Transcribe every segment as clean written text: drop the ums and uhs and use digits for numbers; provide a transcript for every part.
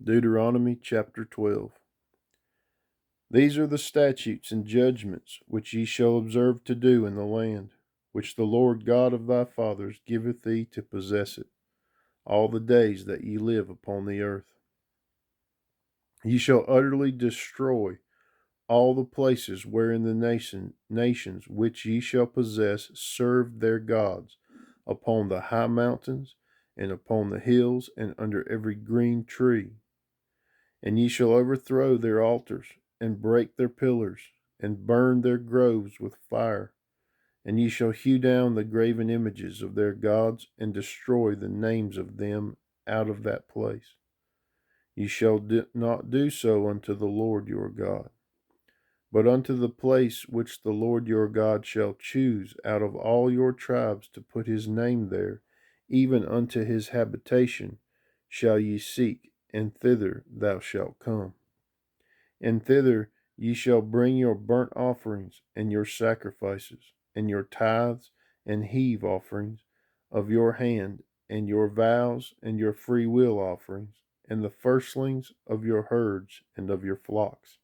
Deuteronomy chapter 12. These are the statutes and judgments which ye shall observe to do in the land, which the Lord God of thy fathers giveth thee to possess it, all the days that ye live upon the earth. Ye shall utterly destroy all the places wherein the nations which ye shall possess serve their gods, upon the high mountains, and upon the hills, and under every green tree. And ye shall overthrow their altars, and break their pillars, and burn their groves with fire. And ye shall hew down the graven images of their gods, and destroy the names of them out of that place. Ye shall not do so unto the Lord your God, but unto the place which the Lord your God shall choose out of all your tribes to put his name there, even unto his habitation, shall ye seek, and thither thou shalt come. And thither ye shall bring your burnt offerings, and your sacrifices, and your tithes and heave offerings of your hand, and your vows, and your freewill offerings, and the firstlings of your herds and of your flocks.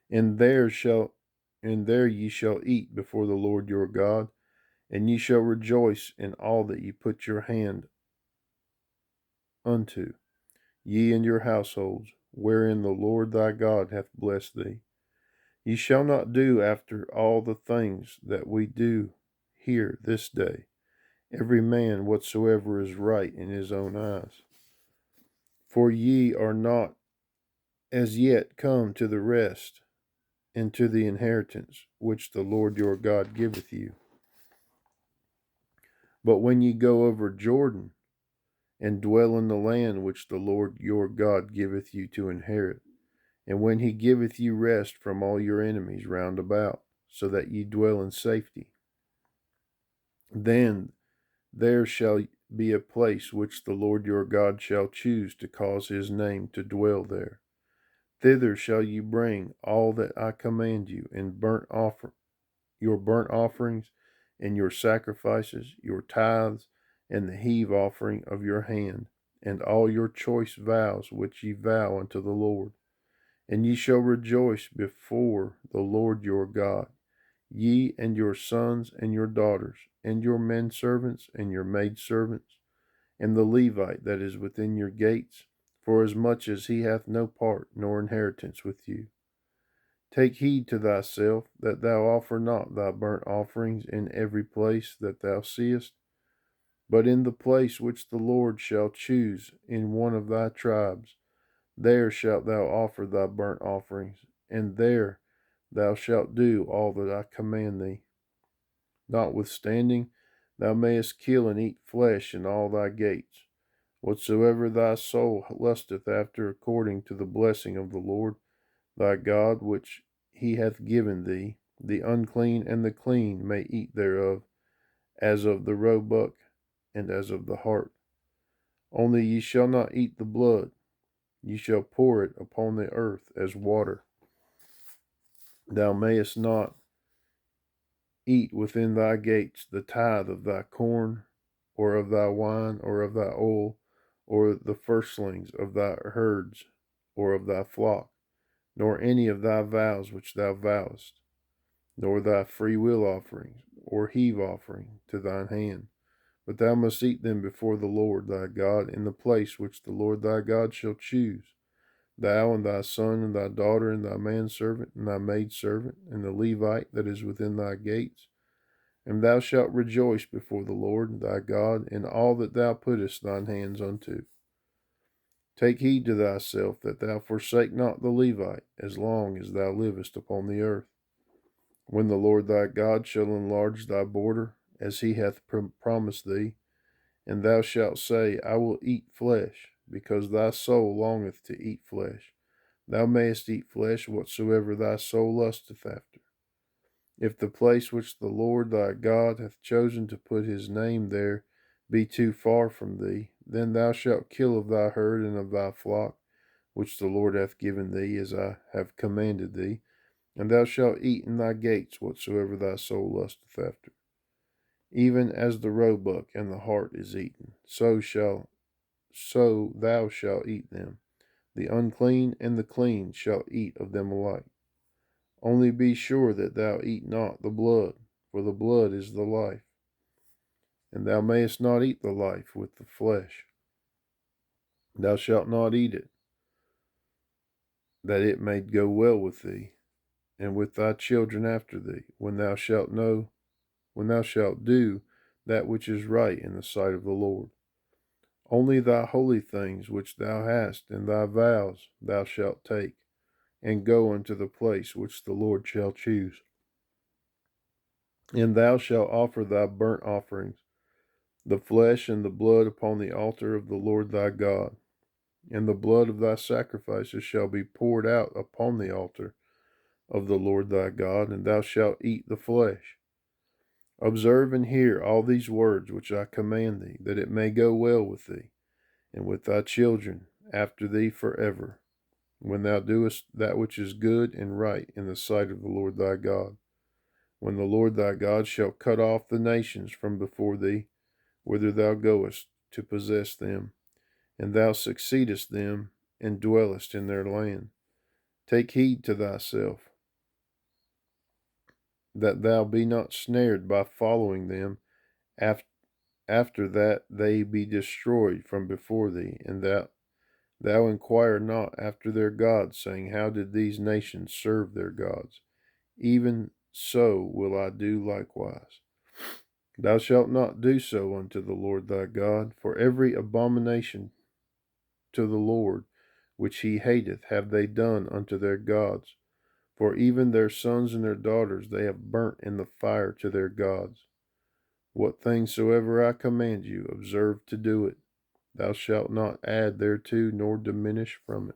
And there ye shall eat before the Lord your God, and ye shall rejoice in all that ye put your hand unto, ye and your households, wherein the Lord thy God hath blessed thee. Ye shall not do after all the things that we do here this day, every man whatsoever is right in his own eyes. For ye are not as yet come to the rest and to the inheritance which the Lord your God giveth you. But when ye go over Jordan, and dwell in the land which the Lord your God giveth you to inherit, and when he giveth you rest from all your enemies round about, so that ye dwell in safety, then there shall be a place which the Lord your God shall choose to cause his name to dwell there. Thither shall ye bring all that I command you, and your burnt offerings, and your sacrifices, your tithes, and the heave offering of your hand, and all your choice vows which ye vow unto the Lord. And ye shall rejoice before the Lord your God, ye and your sons and your daughters, and your menservants and your maidservants, and the Levite that is within your gates, forasmuch as he hath no part nor inheritance with you. Take heed to thyself that thou offer not thy burnt offerings in every place that thou seest, but in the place which the Lord shall choose in one of thy tribes, there shalt thou offer thy burnt offerings, and there thou shalt do all that I command thee. Notwithstanding, thou mayest kill and eat flesh in all thy gates. Whatsoever thy soul lusteth after according to the blessing of the Lord thy God, which he hath given thee, the unclean and the clean may eat thereof, as of the roebuck and as of the hart. Only ye shall not eat the blood, ye shall pour it upon the earth as water. Thou mayest not eat within thy gates the tithe of thy corn, or of thy wine, or of thy oil, or the firstlings of thy herds, or of thy flock, nor any of thy vows which thou vowest, nor thy freewill offerings, or heave offering to thine hand. But thou must eat them before the Lord thy God in the place which the Lord thy God shall choose. Thou and thy son and thy daughter and thy manservant and thy maidservant and the Levite that is within thy gates. And thou shalt rejoice before the Lord thy God in all that thou puttest thine hands unto. Take heed to thyself that thou forsake not the Levite as long as thou livest upon the earth. When the Lord thy God shall enlarge thy border, as he hath promised thee, and thou shalt say, I will eat flesh, because thy soul longeth to eat flesh. Thou mayest eat flesh whatsoever thy soul lusteth after. If the place which the Lord thy God hath chosen to put his name there be too far from thee, then thou shalt kill of thy herd and of thy flock, which the Lord hath given thee, as I have commanded thee, and thou shalt eat in thy gates whatsoever thy soul lusteth after. Even as the roebuck and the hart is eaten, so so thou shalt eat them. The unclean and the clean shall eat of them alike. Only be sure that thou eat not the blood, for the blood is the life. And thou mayest not eat the life with the flesh. Thou shalt not eat it, that it may go well with thee, and with thy children after thee, when thou shalt do that which is right in the sight of the Lord. Only thy holy things which thou hast and thy vows thou shalt take, and go unto the place which the Lord shall choose. And thou shalt offer thy burnt offerings, the flesh and the blood upon the altar of the Lord thy God. And the blood of thy sacrifices shall be poured out upon the altar of the Lord thy God, and thou shalt eat the flesh. Observe and hear all these words which I command thee, that it may go well with thee, and with thy children after thee forever, when thou doest that which is good and right in the sight of the Lord thy God. When the Lord thy God shall cut off the nations from before thee, whither thou goest to possess them, and thou succeedest them, and dwellest in their land. Take heed to thyself, that thou be not snared by following them after that they be destroyed from before thee, and thou inquire not after their gods, saying, How did these nations serve their gods? Even so will I do likewise. Thou shalt not do so unto the Lord thy God, for every abomination to the Lord which he hateth have they done unto their gods, for even their sons and their daughters they have burnt in the fire to their gods. What things soever I command you, observe to do it. Thou shalt not add thereto nor diminish from it.